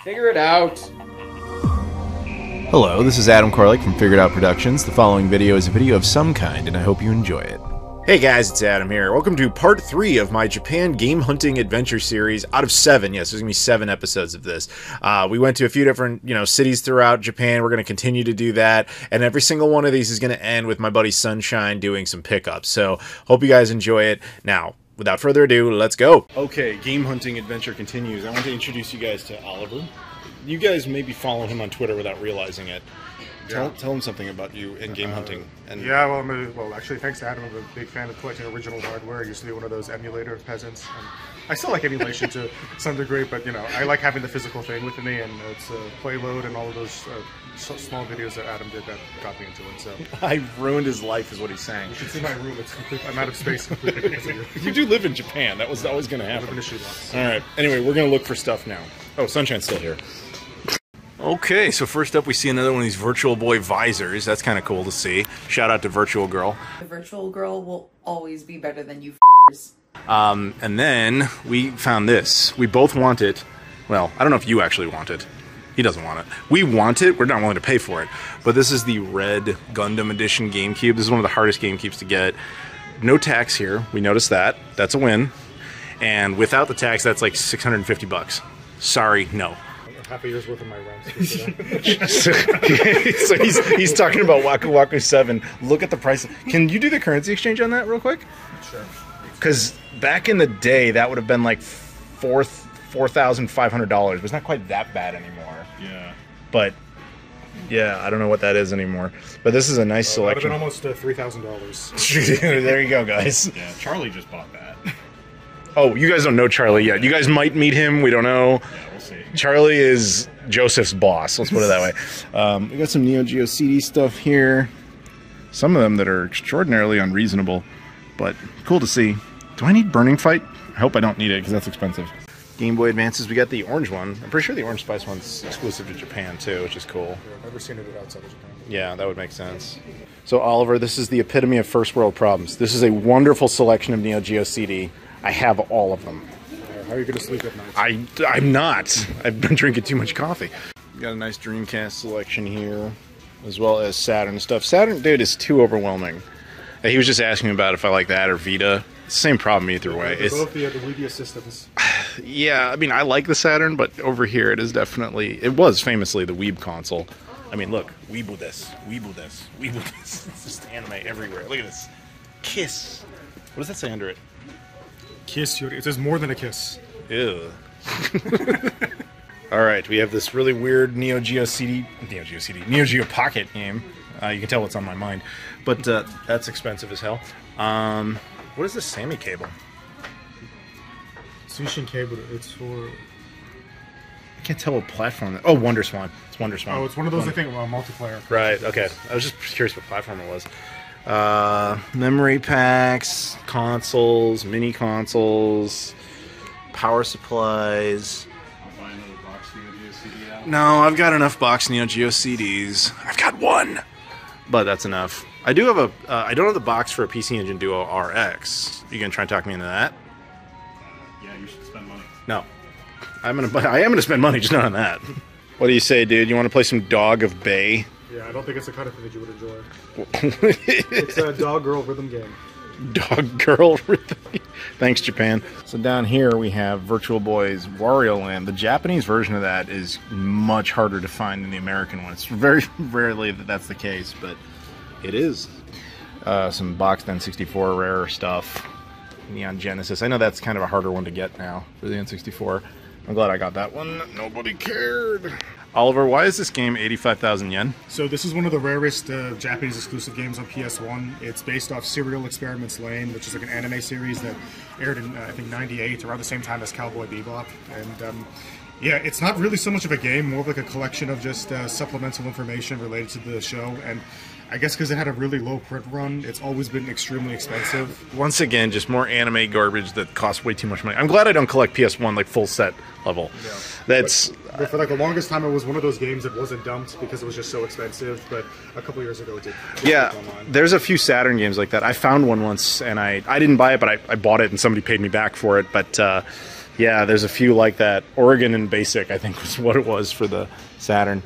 Figure it out. Hello, this is Adam Koralik from Figured Out Productions. The following video is a video of some kind, and I hope you enjoy it. Hey guys, it's Adam here. Welcome to part 3 of my Japan game hunting adventure series out of 7. Yes, there's going to be 7 episodes of this. We went to a few different, cities throughout Japan. We're going to continue to do that, and every single one of these is going to end with my buddy Sunshine doing some pickups. So, hope you guys enjoy it. Now, without further ado, let's go. Okay, game hunting adventure continues. I want to introduce you guys to Oliver. You guys maybe follow him on Twitter without realizing it. Tell him something about you and game hunting. And well, actually, thanks to Adam, I'm a big fan of collecting original hardware. I used to be one of those emulator peasants. And I still like emulation to some degree, but I like having the physical thing with me, and it's Playload and all of those small videos that Adam did that got me into it. So I ruined his life, is what he's saying. You should see my room; it's complete. I'm out of space completely because of you. You do live in Japan. That was always going to happen. I live in a shoebox. All right. Anyway, we're going to look for stuff now. Oh, Sunshine's still here. Okay, so first up we see another one of these Virtual Boy visors. That's kind of cool to see. Shout out to Virtual Girl. The Virtual Girl will always be better than you f***ers. And then we found this. We both want it. Well, I don't know if you actually want it. He doesn't want it. We want it. We're not willing to pay for it. But this is the Red Gundam Edition GameCube. This is one of the hardest GameCubes to get. No tax here. We noticed that. That's a win. And without the tax, that's like 650 bucks. Sorry, no. Half a year's worth of my rent. So he's talking about Waku Waku 7. Look at the price. Can you do the currency exchange on that real quick? Sure. Because back in the day, that would have been like $4,500. But it's not quite that bad anymore. Yeah. But yeah, I don't know what that is anymore. But this is a nice selection. That would have been almost $3,000. There you go, guys. Yeah, Charlie just bought that. Oh, you guys don't know Charlie yet. You guys might meet him. We don't know. Yeah, we'll see. Charlie is Joseph's boss. Let's put it that way. We got some Neo Geo CD stuff here. Some of them that are extraordinarily unreasonable, but cool to see. Do I need Burning Fight? I hope I don't need it because that's expensive. Game Boy Advances. We got the orange one. I'm pretty sure the Orange Spice one's exclusive to Japan too, which is cool. I've never seen it outside of Japan. Yeah, that would make sense. So Oliver, this is the epitome of first world problems. This is a wonderful selection of Neo Geo CD. I have all of them. How are you going to sleep at night? I'm not. I've been drinking too much coffee. Got a nice Dreamcast selection here, as well as Saturn stuff. Saturn, dude, is too overwhelming. He was just asking me about if I like that or Vita. It's the same problem either way. It's both the Weebia systems. Yeah, I mean, I like the Saturn, but over here it is definitely... It was famously the Weeb console. I mean, look. Weebu this. Weebu this. Weebu this. It's just anime everywhere. Look at this. Kiss. What does that say under it? Kiss. It says more than a kiss. Ew. Alright, we have this really weird Neo Geo Pocket game. You can tell what's on my mind. But that's expensive as hell. What is this Sammy cable? Sushin cable. It's for... I can't tell what platform... Oh, Wonder Swan. It's Wonder Swan. Oh, it's one of those, I think, multiplayer. Right, okay. I was just curious what platform it was. Memory packs, consoles, mini consoles, power supplies. I'll buy another box Neo Geo CD out. No, I've got enough box Neo Geo CDs. I've got one, but that's enough. I do have I don't have the box for a PC Engine Duo RX. You gonna try and talk me into that? Yeah, you should spend money. No, I am gonna spend money, just not on that. What do you say, dude? You want to play some Dog of Bay? Yeah, I don't think it's the kind of thing that you would enjoy. It's a dog-girl rhythm game. Dog-girl rhythm game. Thanks, Japan. So down here we have Virtual Boy's Wario Land. The Japanese version of that is much harder to find than the American one. It's very rarely that that's the case, but it is. Some boxed N64 rare stuff. Neon Genesis. I know that's kind of a harder one to get now for the N64. I'm glad I got that one. Nobody cared. Oliver, why is this game 85,000 yen? So this is one of the rarest Japanese exclusive games on PS1. It's based off Serial Experiments Lain, which is like an anime series that aired in, I think, 98, around the same time as Cowboy Bebop. And yeah, it's not really so much of a game, more of like a collection of just supplemental information related to the show. And I guess because it had a really low print run, it's always been extremely expensive. Once again, just more anime garbage that costs way too much money. I'm glad I don't collect PS1 like full set level. Yeah. That's... But for like the longest time, it was one of those games that wasn't dumped because it was just so expensive. But a couple years ago, it did. Yeah, there's a few Saturn games like that. I found one once, and I didn't buy it, but I bought it, and somebody paid me back for it. But Yeah, there's a few like that. Oregon and Basic, I think, was what it was for the Saturn.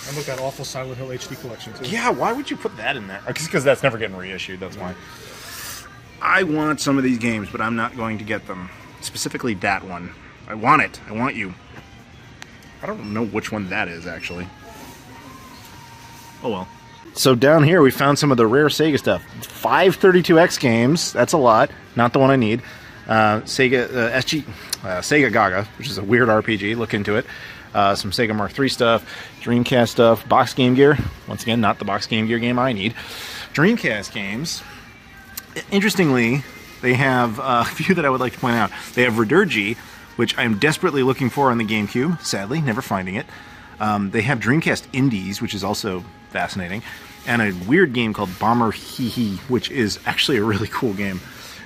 And look, that awful Silent Hill HD collection, too. Yeah, why would you put that in there? Because that's never getting reissued, that's why. I want some of these games, but I'm not going to get them. Specifically that one. I want it. I want you. I don't know which one that is, actually. Oh, well. So down here, we found some of the rare Sega stuff. 532X games. That's a lot. Not the one I need. Sega Gaga, which is a weird RPG. Look into it. Some Sega Mark III stuff. Dreamcast stuff. Box Game Gear. Once again, not the Box Game Gear game I need. Dreamcast games. Interestingly, they have a few that I would like to point out. They have Redurgy, which I'm desperately looking for on the GameCube. Sadly, never finding it. They have Dreamcast Indies, which is also fascinating. And a weird game called Bomber Hee Hee, which is actually a really cool game.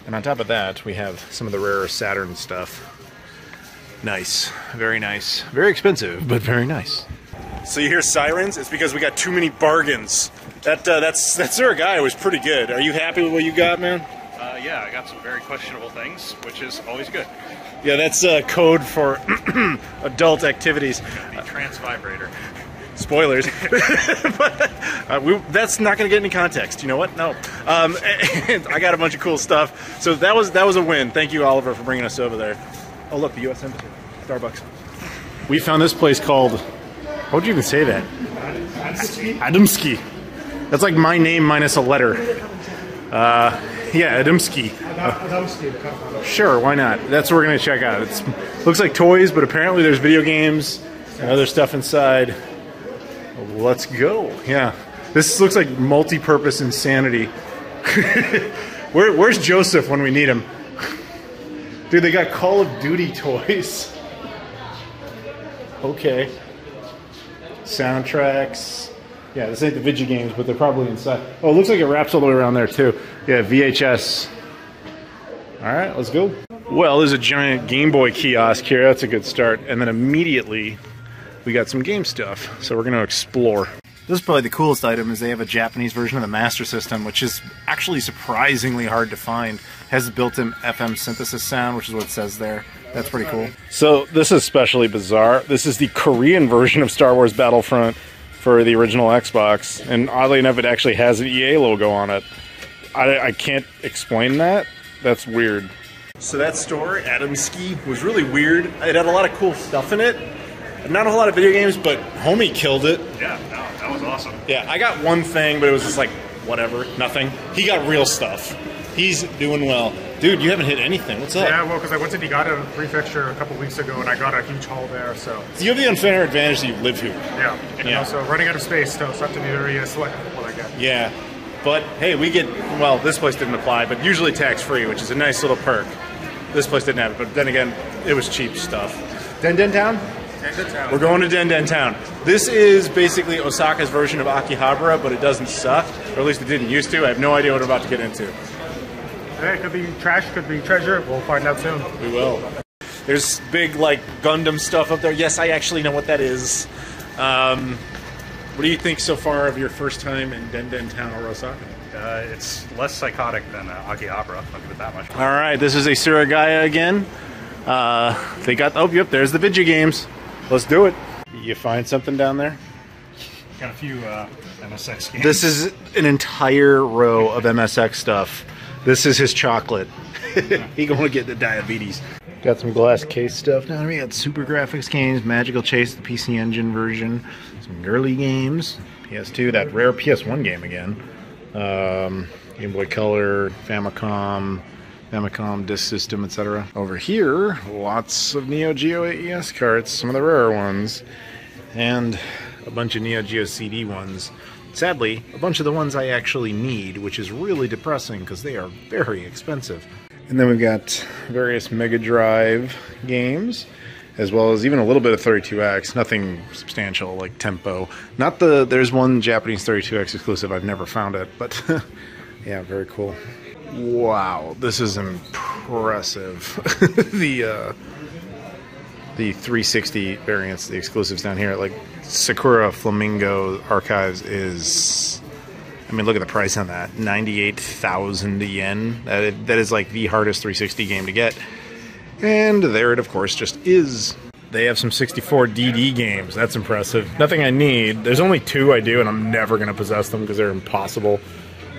And on top of that, we have some of the rarer Saturn stuff. Nice. Very nice. Very expensive, but very nice. So you hear sirens? It's because we got too many bargains. That Surigaya was pretty good. Are you happy with what you got, man? Yeah, I got some very questionable things, which is always good. Yeah, that's code for adult activities. The trans vibrator. Spoilers. But, that's not going to get any context. You know what? No. And I got a bunch of cool stuff. So that was a win. Thank you, Oliver, for bringing us over there. Oh, look, the U.S. Embassy. Starbucks. We found this place called... How would you even say that? Adamski. That's like my name minus a letter. Yeah, Adamski. Sure, why not? That's what we're going to check out. It looks like toys, but apparently there's video games and other stuff inside. Let's go. Yeah. This looks like multi-purpose insanity. Where's Joseph when we need him? Dude, they got Call of Duty toys. Okay. Soundtracks. Yeah, this ain't the Videogame, but they're probably inside. Oh, it looks like it wraps all the way around there, too. Yeah, VHS. All right, let's go. Well, there's a giant Game Boy kiosk here. That's a good start. And then immediately, we got some game stuff. So we're going to explore. This is probably the coolest item, is they have a Japanese version of the Master System, which is actually surprisingly hard to find. It has a built-in FM synthesis sound, which is what it says there. That's pretty cool. So this is especially bizarre. This is the Korean version of Star Wars Battlefront for the original Xbox, and oddly enough, it actually has an EA logo on it. I can't explain that. That's weird. So that store, Adamski, was really weird. It had a lot of cool stuff in it. Not a whole lot of video games, but Homie killed it. Yeah, no, that was awesome. Yeah, I got one thing, but it was just like, whatever, nothing. He got real stuff. He's doing well. Dude, you haven't hit anything. What's up? Yeah, well, because I went to Niigata Prefecture a couple weeks ago, and I got a huge haul there, so... You have the unfair advantage that you live here. Yeah. And also, running out of space, so I have to be very selective what I get. Yeah. But, hey, we get... Well, this place didn't apply, but usually tax-free, which is a nice little perk. This place didn't have it, but then again, it was cheap stuff. Den Town? We're going to Den Town. This is basically Osaka's version of Akihabara, but it doesn't suck. Or at least it didn't used to. I have no idea what we're about to get into. Hey, it could be trash, could be treasure. We'll find out soon. We will. There's big, like, Gundam stuff up there. Yes, I actually know what that is. What do you think so far of your first time in Den Town or Osaka? It's less psychotic than Akihabara, I'll give it that much. All right, this is a Surigaya again. They got... Oh, yep, there's the Videogames. Let's do it. You find something down there? Got a few MSX games. This is an entire row of MSX stuff. This is his chocolate. He gonna get the diabetes. Got some glass case stuff down here. We got Super Graphics games, Magical Chase, the PC Engine version, some girly games, PS2, that rare PS1 game again, Game Boy Color, Famicom Disk System, etc. Over here, lots of Neo Geo AES carts, some of the rarer ones, and a bunch of Neo Geo CD ones. Sadly, a bunch of the ones I actually need, which is really depressing because they are very expensive. And then we've got various Mega Drive games, as well as even a little bit of 32X, nothing substantial like Tempo. There's one Japanese 32X exclusive, I've never found it, but yeah, very cool. Wow, this is impressive. The 360 variants, the exclusives down here, like Sakura Flamingo Archives is... I mean, look at the price on that. 98,000 yen. That is like the hardest 360 game to get. And there it, of course, just is. They have some 64 DD games. That's impressive. Nothing I need. There's only 2 I do, and I'm never going to possess them because they're impossible.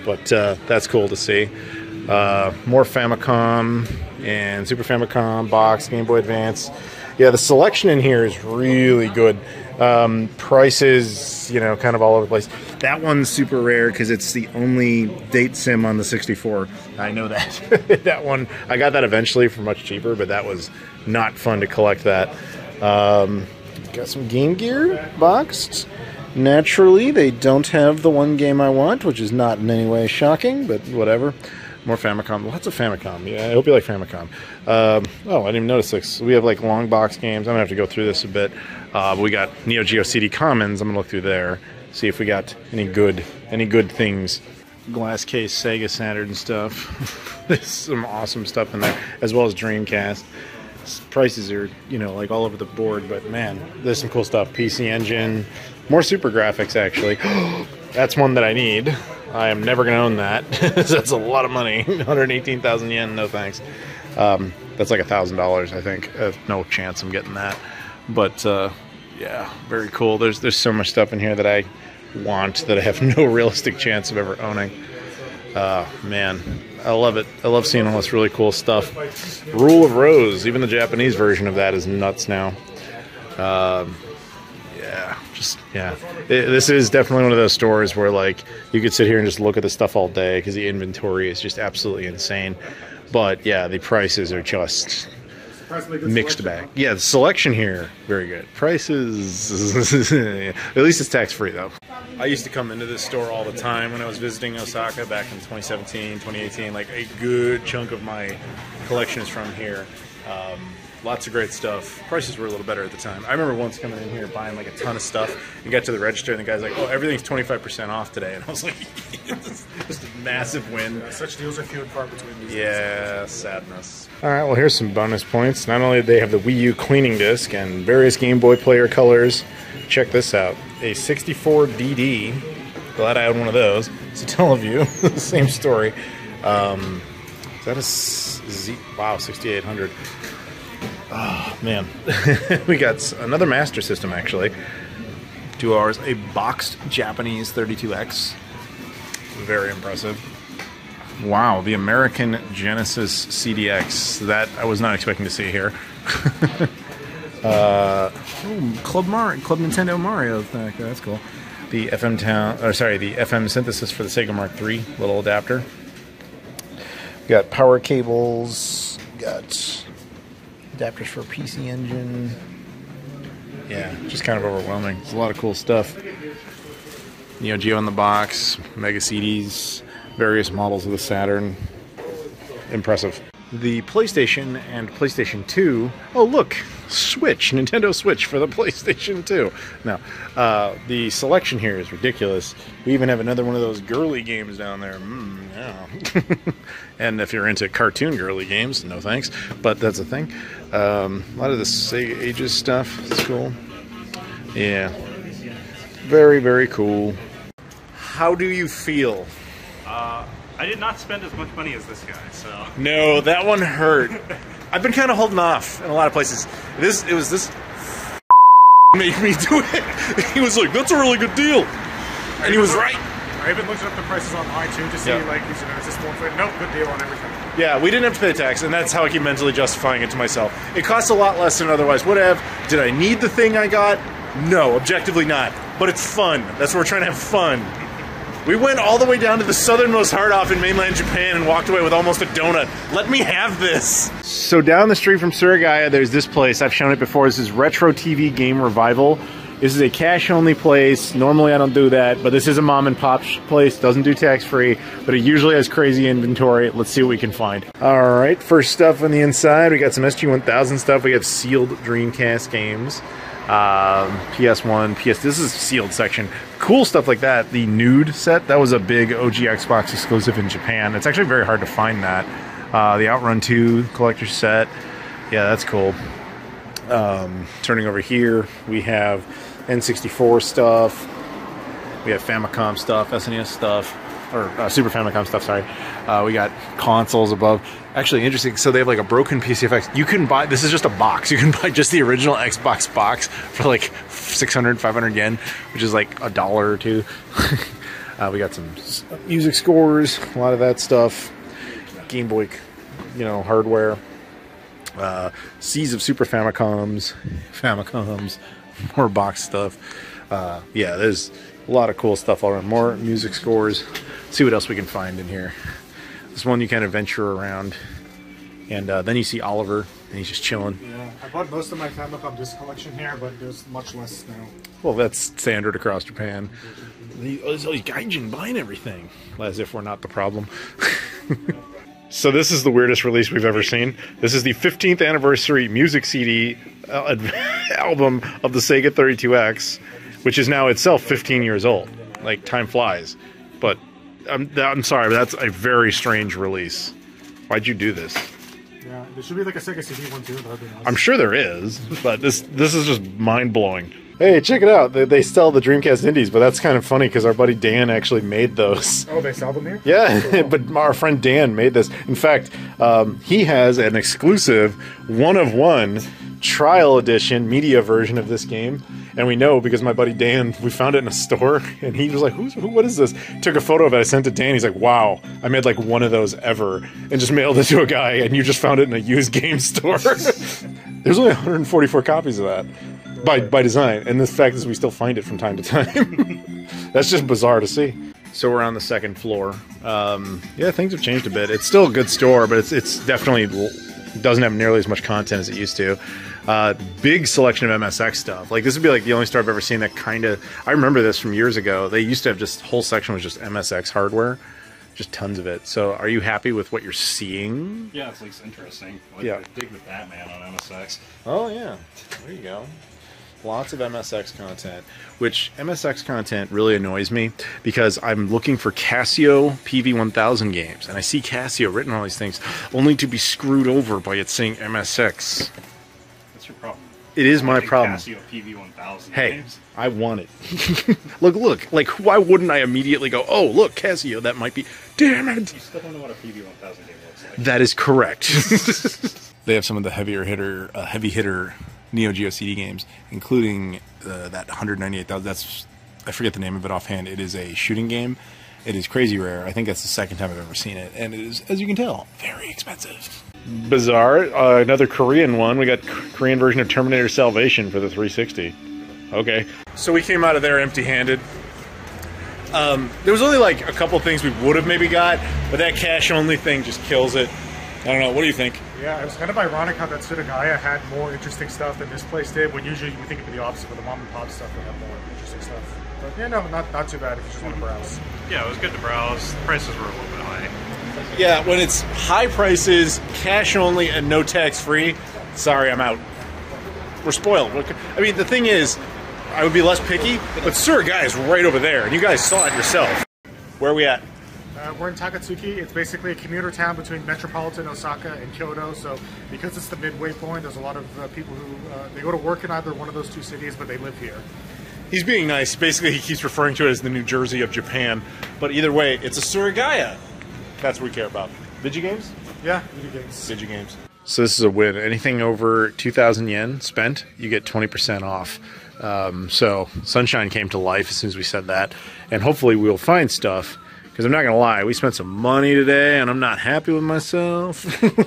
But that's cool to see. More Famicom and Super Famicom, box, Game Boy Advance. Yeah, the selection in here is really good. Prices, you know, kind of all over the place. That one's super rare because it's the only date sim on the 64. I know that. That one, I got that eventually for much cheaper, but that was not fun to collect that. Got some Game Gear boxed. Naturally, they don't have the one game I want, which is not in any way shocking, but whatever. More Famicom. Lots of Famicom. Yeah, I hope you like Famicom. Oh, I didn't even notice this. We have like long box games. I'm going to have to go through this a bit. We got Neo Geo CD Commons. I'm going to look through there. See if we got any good things. Glass case Sega Saturn stuff. There's some awesome stuff in there, as well as Dreamcast. Prices are, you know, like all over the board, but man, there's some cool stuff. PC Engine. More Super Graphics, actually. That's one that I need. I am never going to own that. That's a lot of money. 118,000 yen, no thanks. That's like $1,000, I think. No chance I'm getting that. But, yeah, very cool. There's so much stuff in here that I want that I have no realistic chance of ever owning. Man, I love it. I love seeing all this really cool stuff. Rule of Rose, even the Japanese version of that is nuts now. This is definitely one of those stores where, like, you could sit here and just look at the stuff all day because the inventory is just absolutely insane. But yeah, the prices are just mixed bag. Yeah, the selection here, very good. Prices, at least it's tax-free though. I used to come into this store all the time when I was visiting Osaka back in 2017, 2018. Like, a good chunk of my collection is from here. Lots of great stuff. Prices were a little better at the time. I remember once coming in here buying like a ton of stuff and got to the register and the guy's like, "Oh, everything's 25% off today." And I was like, just a massive win. Yeah, such deals are few and far between these days. Yeah, sadness. All right, well, here's some bonus points. Not only do they have the Wii U cleaning disc and various Game Boy player colors, check this out. A 64 DD. Glad I had one of those. So tell of you, same story. Is that a Z? Wow, 6800. Oh, man. We got another Master System, actually. 2 hours. A boxed Japanese 32X. Very impressive. Wow, the American Genesis CDX. That I was not expecting to see here. Club Nintendo Mario. That's cool. The the FM synthesis for the Sega Mark III, little adapter. We got power cables. Got adapters for PC Engine. Yeah, just kind of overwhelming. It's a lot of cool stuff. Neo Geo in the box, Mega CDs, various models of the Saturn. Impressive. The PlayStation and PlayStation 2. Oh, look! Switch! Nintendo Switch for the PlayStation 2. No. The selection here is ridiculous. We even have another one of those girly games down there. Yeah. And if you're into cartoon girly games, no thanks. But that's a thing. A lot of the Sega Ages stuff is cool. Yeah. Very, very cool. How do you feel? I did not spend as much money as this guy, so... No, that one hurt. I've been kind of holding off in a lot of places. It was this make me do it. He was like, "That's a really good deal," and he was right. I even looked up the prices online too to see, like, is this one for nope, good deal on everything. Yeah, we didn't have to pay the tax, and that's how I keep mentally justifying it to myself. It costs a lot less than otherwise would have. Did I need the thing I got? No, objectively not. But it's fun. That's what we're trying to have fun. We went all the way down to the southernmost heart off in mainland Japan and walked away with almost a donut. Let me have this. So down the street from Surigaya, there's this place. I've shown it before. This is Retro TV Game Revival. This is a cash-only place. Normally I don't do that, but this is a mom-and-pop place. Doesn't do tax-free, but it usually has crazy inventory. Let's see what we can find. All right, first stuff on the inside. We got some SG-1000 stuff. We have sealed Dreamcast games. PS1, this is a sealed section. Cool stuff like that. The Nude set, that was a big OG Xbox exclusive in Japan. It's actually very hard to find that. The Outrun 2 collector set. Yeah, that's cool. Turning over here, we have N64 stuff. We have Famicom stuff, SNES stuff. or Super Famicom stuff, sorry. We got consoles above. Actually, interesting, so they have like a broken PCFX. You can buy, this is just a box, you can buy just the original Xbox box for like 600, 500 yen, which is like $1 or $2. We got some music scores, a lot of that stuff. Game Boy, hardware. Seas of Super Famicoms, more box stuff. Yeah, there's a lot of cool stuff all around. More music scores. Let's see what else we can find in here. This one you kind of venture around, and then you see Oliver, and he's just chilling. Yeah, I bought most of my Famicom disc collection here, but there's much less now. Well, that's standard across Japan. There's all these gaijin buying everything, as if we're not the problem. So this is the weirdest release we've ever seen. This is the 15th anniversary music CD album of the Sega 32X, which is now itself 15 years old. Like, time flies. But I'm sorry, but that's a very strange release. Why'd you do this? Yeah, there should be like a Sega CD one too. That'd be nice. I'm sure there is, but this is just mind-blowing. Hey, check it out. They sell the Dreamcast Indies, but that's kind of funny because our buddy Dan actually made those. Oh, they sell them here? Yeah, but our friend Dan made this. In fact, he has an exclusive one-of-one trial edition media version of this game. And we know because my buddy Dan, we found it in a store, and he was like, what is this? Took a photo of it, I sent it to Dan, he's like, wow, I made like one of those ever, and just mailed it to a guy, and you just found it in a used game store. There's only 144 copies of that, by design, and the fact is we still find it from time to time. That's just bizarre to see. So we're on the second floor. Yeah, things have changed a bit. It's still a good store, but it's definitely doesn't have nearly as much content as it used to. Big selection of MSX stuff. Like, this would be like the only store I've ever seen that kind of... I remember this from years ago. They used to have just... whole section was just MSX hardware. Just tons of it. So, are you happy with what you're seeing? Yeah, it's at least interesting. Yeah. I dig the Batman on MSX. Oh, yeah. There you go. Lots of MSX content. Which, MSX content really annoys me because I'm looking for Casio PV1000 games. And I see Casio written on all these things only to be screwed over by it saying MSX. That's your problem. It is my problem. Casio PV1000 Hey, games. I want it. Look. Like, why wouldn't I immediately go, oh, look, Casio, that might be... Damn it! You still don't know what a PV1000 game looks like. That is correct. They have some of the heavy hitter Neo Geo CD games, including that 198,000. That's... I forget the name of it offhand. It is a shooting game. It is crazy rare. I think that's the second time I've ever seen it. And it is, as you can tell, very expensive. Bizarre. Another Korean one. We got Korean version of Terminator Salvation for the 360. Okay. So we came out of there empty-handed. There was only like a couple things we would have maybe got, but that cash-only thing just kills it. I don't know. What do you think? Yeah, it was kind of ironic how that Sudagaya had more interesting stuff than this place did, when usually we think it would be the opposite, but the mom-and-pop stuff would have more interesting stuff. But yeah, no, not too bad if you just want to browse. Yeah, it was good to browse. The prices were a little bit high. Yeah, when it's high prices, cash only, and no tax free, sorry, I'm out. We're spoiled. I mean, the thing is, I would be less picky, but Surugaya is right over there, and you guys saw it yourself. Where are we at? We're in Takatsuki. It's basically a commuter town between metropolitan Osaka and Kyoto. So because it's the midway point, there's a lot of people who they go to work in either one of those two cities, but they live here. He's being nice. Basically, he keeps referring to it as the New Jersey of Japan. But either way, it's a Surugaya. That's what we care about. Videogames? Yeah, Videogames. Videogames. So this is a win. Anything over 2,000 yen spent, you get 20% off. So Sunshine came to life as soon as we said that. And hopefully we'll find stuff. Because I'm not going to lie, we spent some money today, and I'm not happy with myself.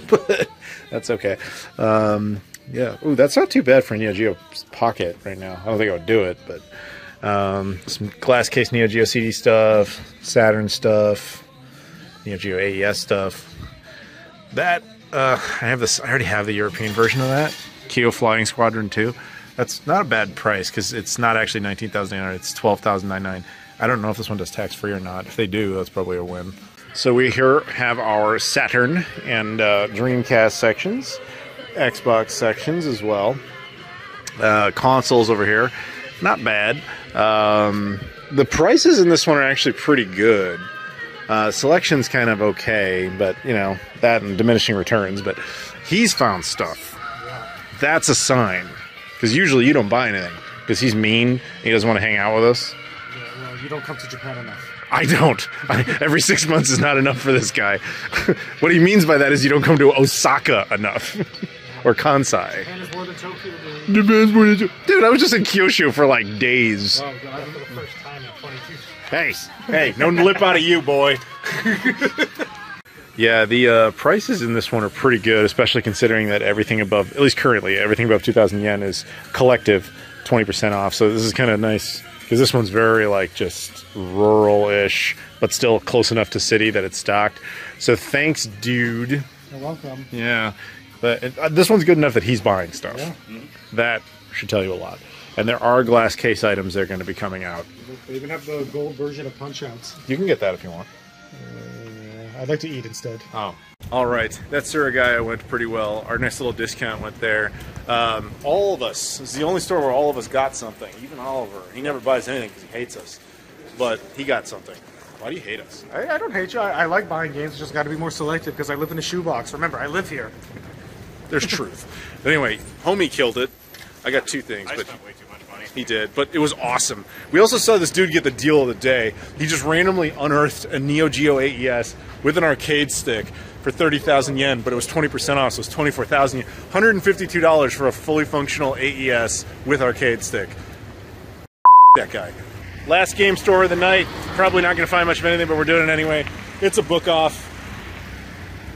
But that's okay. Yeah. Ooh, that's not too bad for a Neo Geo Pocket right now. I don't think I would do it, but some glass case Neo Geo CD stuff, Saturn stuff, Neo Geo AES stuff. That I have this. I already have the European version of that. Kyo Flying Squadron 2. That's not a bad price because it's not actually 19,900. It's 12,999. I don't know if this one does tax-free or not. If they do, that's probably a win. So we here have our Saturn and Dreamcast sections, Xbox sections as well. Consoles over here, not bad. The prices in this one are actually pretty good. Selection's kind of okay, but, you know, that and diminishing returns. But he's found stuff. That's a sign. Because usually you don't buy anything. Because he's mean, he doesn't want to hang out with us. You don't come to Japan enough. I don't. Every 6 months is not enough for this guy. What he means by that is you don't come to Osaka enough. Or Kansai. Japan is more than Tokyo. Dude, I was just in Kyushu for like days. Oh, God, for the first time in 22. Hey, no lip out of you, boy. Yeah, the prices in this one are pretty good, especially considering that everything above, at least currently, everything above 2,000 yen is collective 20% off. So this is kind of nice because this one's very like just rural-ish, but still close enough to city that it's stocked. So thanks, dude. You're welcome. Yeah, but this one's good enough that he's buying stuff. Yeah. That should tell you a lot. And there are glass case items that are going to be coming out. They even have the gold version of Punch-Outs. You can get that if you want. I'd like to eat instead. Oh. All right. That Surigaya went pretty well. Our nice little discount went there. All of us. It's the only store where all of us got something. Even Oliver. He never buys anything because he hates us. But he got something. Why do you hate us? I don't hate you. I like buying games. It's just got to be more selective because I live in a shoebox. Remember, I live here. There's truth. But anyway, homie killed it. I got two things. I but spent way too much money. He did, but it was awesome. We also saw this dude get the deal of the day. He just randomly unearthed a Neo Geo AES with an arcade stick for 30,000 yen, but it was 20% off, so it was 24,000 yen. $152 for a fully functional AES with arcade stick. That guy. Last game store of the night. Probably not going to find much of anything, but we're doing it anyway. It's a book off.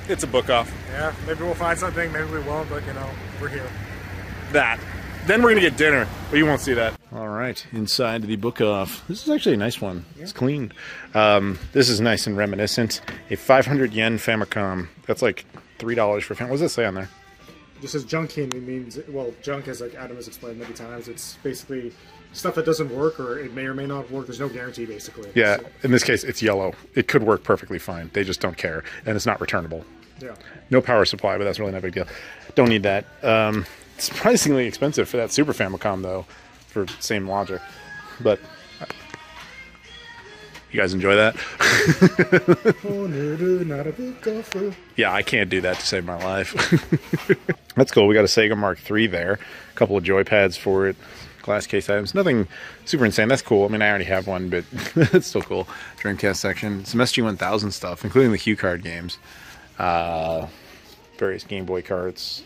It's a book off. Yeah, maybe we'll find something, maybe we won't, but you know, we're here. That. Then we're going to get dinner, but you won't see that. All right, inside the book off. This is actually a nice one. Yeah. It's clean. This is nice and reminiscent. A 500 yen Famicom. That's like $3 for Famicom. What does it say on there? It just says junkin. It means, well, junk, as like Adam has explained many times, it's basically stuff that doesn't work, or it may or may not work. There's no guarantee, basically. Yeah, so, in this case, it's yellow. It could work perfectly fine. They just don't care, and it's not returnable. Yeah. No power supply, but that's really not a big deal. Don't need that. Surprisingly expensive for that Super Famicom, though, for same logic. But you guys enjoy that? Yeah, I can't do that to save my life. That's cool. We got a Sega Mark III there. A couple of joypads for it. Glass case items. Nothing super insane. That's cool. I mean, I already have one, but it's still cool. Dreamcast section. Some SG-1000 stuff, including the Hue card games. Various Game Boy carts.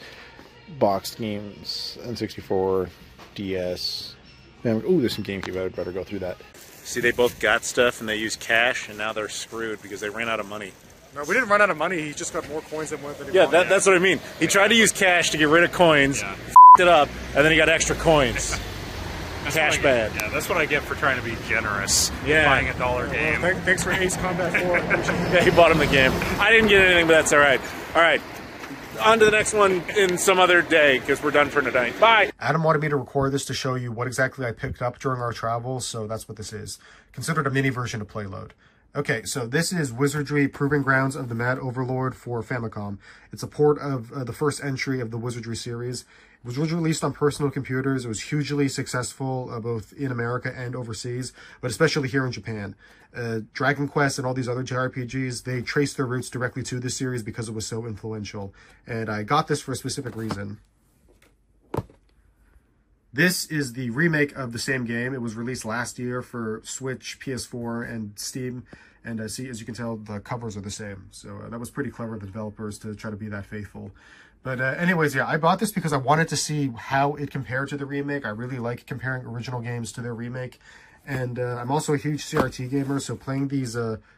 Boxed games, N64, DS. Oh, there's some GameCube. I would better go through that. See, they both got stuff and they used cash, and now they're screwed because they ran out of money. No, we didn't run out of money. He just got more coins than he wanted. Yeah, that's what I mean. He tried to use cash to get rid of coins, f***ed it up, and then he got extra coins. Cash bad. Yeah, that's what I get for trying to be generous. Yeah. Buying a $1 game. Well, thanks for Ace Combat 4. Yeah, he bought him the game. I didn't get anything, but that's all right. All right. On to the next one in some other day, because we're done for tonight. Bye! Adam wanted me to record this to show you what exactly I picked up during our travels, so that's what this is. Considered a mini version of Playload. Okay, so this is Wizardry Proving Grounds of the Mad Overlord for Famicom. It's a port of the first entry of the Wizardry series. It was originally released on personal computers. It was hugely successful both in America and overseas, but especially here in Japan. Dragon Quest and all these other JRPGs, they traced their roots directly to this series because it was so influential. And I got this for a specific reason. This is the remake of the same game. It was released last year for Switch, PS4, and Steam. And see, as you can tell, the covers are the same. So that was pretty clever of the developers to try to be that faithful. But anyways, yeah, I bought this because I wanted to see how it compared to the remake. I really like comparing original games to their remake. And I'm also a huge CRT gamer, so playing these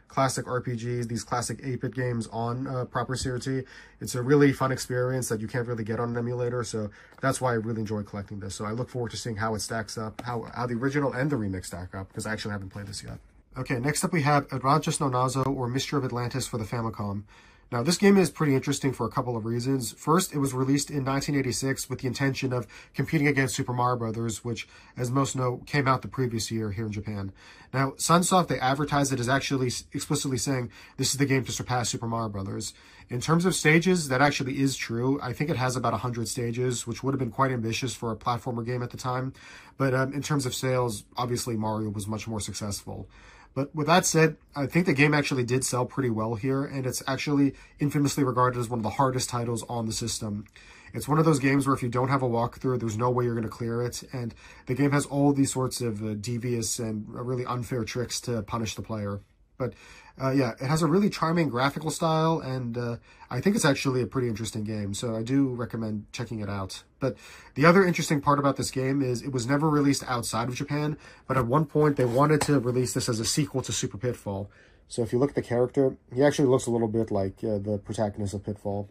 classic RPGs, these classic 8-bit games on proper CRT, it's a really fun experience that you can't really get on an emulator, so that's why I really enjoy collecting this. So I look forward to seeing how it stacks up, how the original and the remake stack up, because I actually haven't played this yet. Okay, next up we have Atlantis no Nazo, or Mystery of Atlantis for the Famicom. Now, this game is pretty interesting for a couple of reasons. First, it was released in 1986 with the intention of competing against Super Mario Bros., which, as most know, came out the previous year here in Japan. Now, Sunsoft, they advertised it as actually explicitly saying this is the game to surpass Super Mario Bros. In terms of stages, that actually is true. I think it has about 100 stages, which would have been quite ambitious for a platformer game at the time. But in terms of sales, obviously Mario was much more successful. But with that said, I think the game actually did sell pretty well here, and it's actually infamously regarded as one of the hardest titles on the system. It's one of those games where if you don't have a walkthrough, there's no way you're going to clear it, and the game has all these sorts of devious and really unfair tricks to punish the player. But yeah, it has a really charming graphical style, and I think it's actually a pretty interesting game, so I do recommend checking it out. But the other interesting part about this game is it was never released outside of Japan, but at one point they wanted to release this as a sequel to Super Pitfall. So if you look at the character, he actually looks a little bit like the protagonist of Pitfall.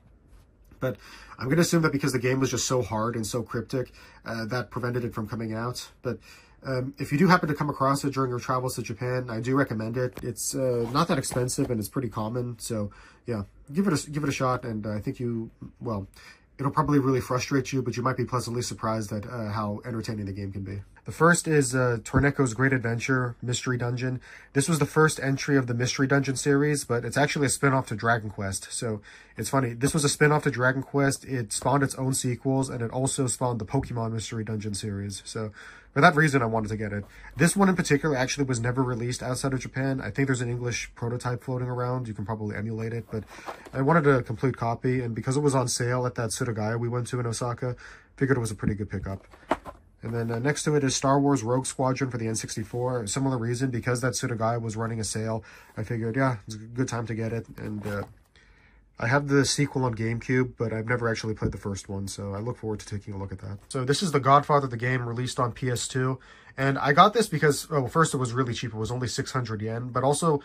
But I'm going to assume that because the game was just so hard and so cryptic, that prevented it from coming out. But if you do happen to come across it during your travels to Japan, I do recommend it. It's not that expensive and it's pretty common. So yeah, give it a shot. And I think well, it'll probably really frustrate you, but you might be pleasantly surprised at how entertaining the game can be. The first is Torneko's Great Adventure Mystery Dungeon. This was the first entry of the Mystery Dungeon series, but it's actually a spin-off to Dragon Quest. So it's funny, this was a spin-off to Dragon Quest. It spawned its own sequels, and it also spawned the Pokemon Mystery Dungeon series. So for that reason, I wanted to get it. This one in particular actually was never released outside of Japan. I think there's an English prototype floating around. You can probably emulate it, but I wanted a complete copy, and because it was on sale at that Surugaya we went to in Osaka, figured it was a pretty good pickup. And then next to it is Star Wars Rogue Squadron for the N64. Similar reason, because that Surugaya was running a sale, I figured, yeah, it's a good time to get it. And I have the sequel on GameCube, but I've never actually played the first one, so I look forward to taking a look at that. So this is The Godfather, the game, released on PS2. And I got this because, well, first it was really cheap. It was only 600 yen, but also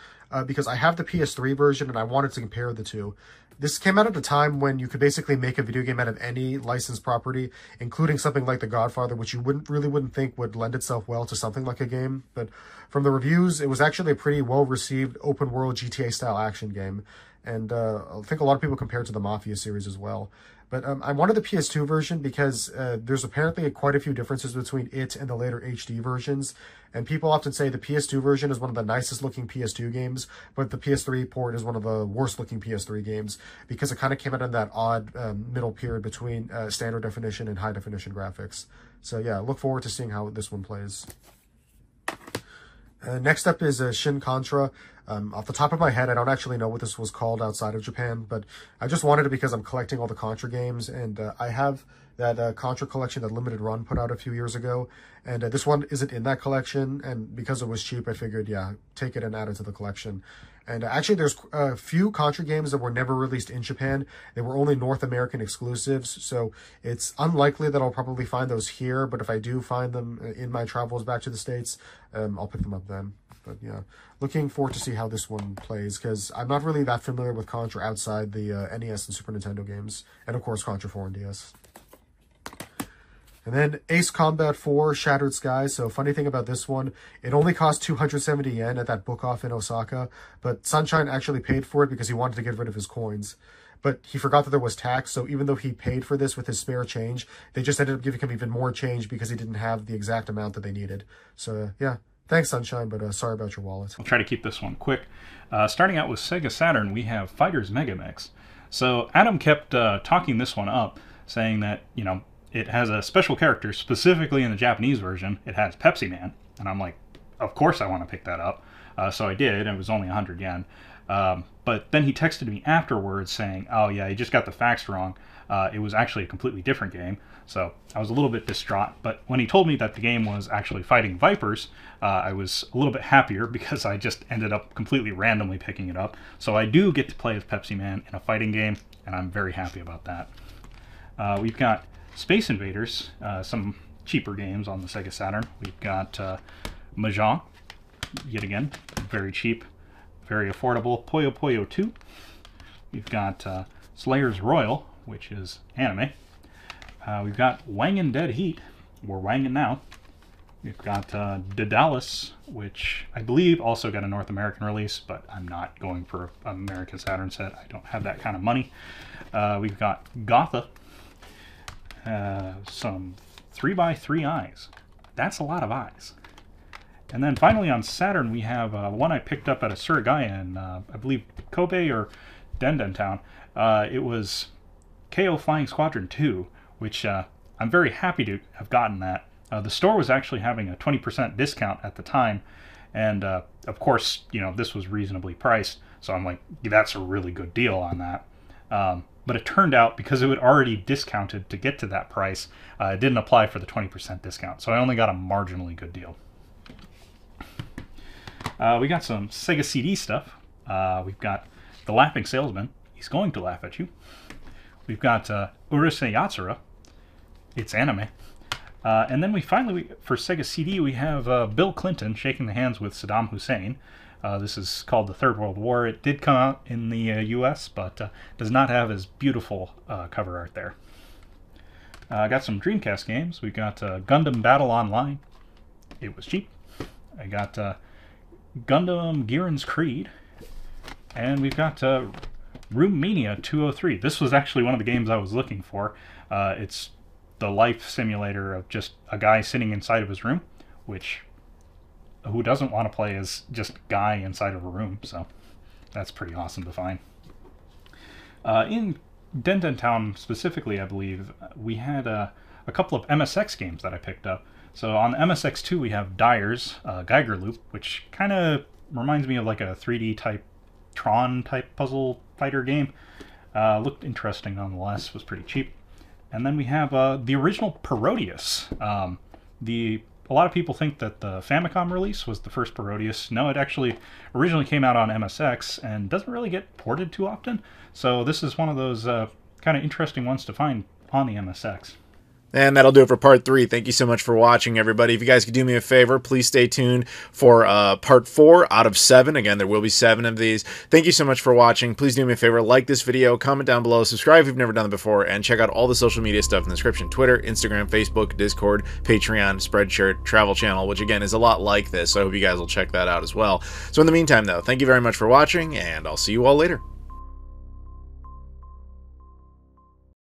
because I have the PS3 version and I wanted to compare the two. This came out at a time when you could basically make a video game out of any licensed property, including something like The Godfather, which you wouldn't think would lend itself well to something like a game. But from the reviews, it was actually a pretty well-received open-world GTA-style action game. And I think a lot of people compare it to the Mafia series as well. But I wanted the PS2 version because there's apparently quite a few differences between it and the later HD versions. And people often say the PS2 version is one of the nicest looking PS2 games, but the PS3 port is one of the worst looking PS3 games because it kind of came out in that odd middle period between standard definition and high definition graphics. So yeah, look forward to seeing how this one plays. Next up is Shin Contra. Off the top of my head, I don't actually know what this was called outside of Japan, but I just wanted it because I'm collecting all the Contra games, and I have that Contra collection that Limited Run put out a few years ago, and this one isn't in that collection, and because it was cheap, I figured, yeah, take it and add it to the collection. And actually, there's a few Contra games that were never released in Japan. They were only North American exclusives, so it's unlikely that I'll probably find those here, but if I do find them in my travels back to the States, I'll pick them up then. But yeah, looking forward to see how this one plays, because I'm not really that familiar with Contra outside the NES and Super Nintendo games, and of course Contra 4 and DS. And then Ace Combat 4 Shattered Skies. So funny thing about this one, it only cost 270 yen at that book off in Osaka, but Sunshine actually paid for it because he wanted to get rid of his coins. But he forgot that there was tax, so even though he paid for this with his spare change, they just ended up giving him even more change because he didn't have the exact amount that they needed. So yeah, thanks Sunshine, but sorry about your wallet. I'll try to keep this one quick. Starting out with Sega Saturn, we have Fighters Mega Mix. So Adam kept talking this one up, saying that, you know, it has a special character, specifically in the Japanese version. It has Pepsi Man, and I'm like, of course I want to pick that up. So I did, and it was only 100 yen. But then he texted me afterwards saying, oh yeah, he just got the facts wrong. It was actually a completely different game. So I was a little bit distraught. But when he told me that the game was actually fighting Vipers, I was a little bit happier because I just ended up completely randomly picking it up. So I do get to play as Pepsi Man in a fighting game, and I'm very happy about that. We've got Space Invaders, some cheaper games on the Sega Saturn. We've got Mahjong, yet again, very cheap, very affordable. Puyo Puyo 2. We've got Slayers Royal, which is anime. We've got Wangin' Dead Heat, we're wangin' now. We've got Daedalus, which I believe also got a North American release, but I'm not going for an American Saturn set. I don't have that kind of money. We've got Gotha. Some 3x3 eyes. That's a lot of eyes. And then finally on Saturn we have one I picked up at a Surugaya in I believe Kobe or Denden Town. It was KO Flying Squadron 2, which I'm very happy to have gotten that. The store was actually having a 20% discount at the time, and of course, you know, this was reasonably priced, so I'm like, that's a really good deal on that. But it turned out, because it had already discounted to get to that price, it didn't apply for the 20% discount. So I only got a marginally good deal. We got some Sega CD stuff. We've got The Laughing Salesman. He's going to laugh at you. We've got Urusei Yatsura. It's anime. And then for Sega CD, we have Bill Clinton shaking the hands with Saddam Hussein. This is called The Third World War. It did come out in the US, but does not have as beautiful cover art there. I got some Dreamcast games. We've got Gundam Battle Online. It was cheap. I got Gundam Giren's Creed. And we've got Room Mania 203. This was actually one of the games I was looking for. It's the life simulator of just a guy sitting inside of his room, which who doesn't want to play as just a guy inside of a room, so that's pretty awesome to find. In Denden Town specifically, I believe, we had a couple of MSX games that I picked up. So on MSX2 we have Dyer's Geiger Loop, which kind of reminds me of like a 3D type Tron type puzzle fighter game. Looked interesting nonetheless, was pretty cheap. And then we have the original Parodius. A lot of people think that the Famicom release was the first Parodius. No, it actually originally came out on MSX and doesn't really get ported too often. So this is one of those kind of interesting ones to find on the MSX. And that'll do it for part 3. Thank you so much for watching, everybody. If you guys could do me a favor, please stay tuned for part 4 out of 7. Again, there will be 7 of these. Thank you so much for watching. Please do me a favor, like this video, comment down below, subscribe if you've never done it before, and check out all the social media stuff in the description. Twitter, Instagram, Facebook, Discord, Patreon, Spreadshirt, Travel Channel, which again is a lot like this, so I hope you guys will check that out as well. So in the meantime, though, thank you very much for watching, and I'll see you all later.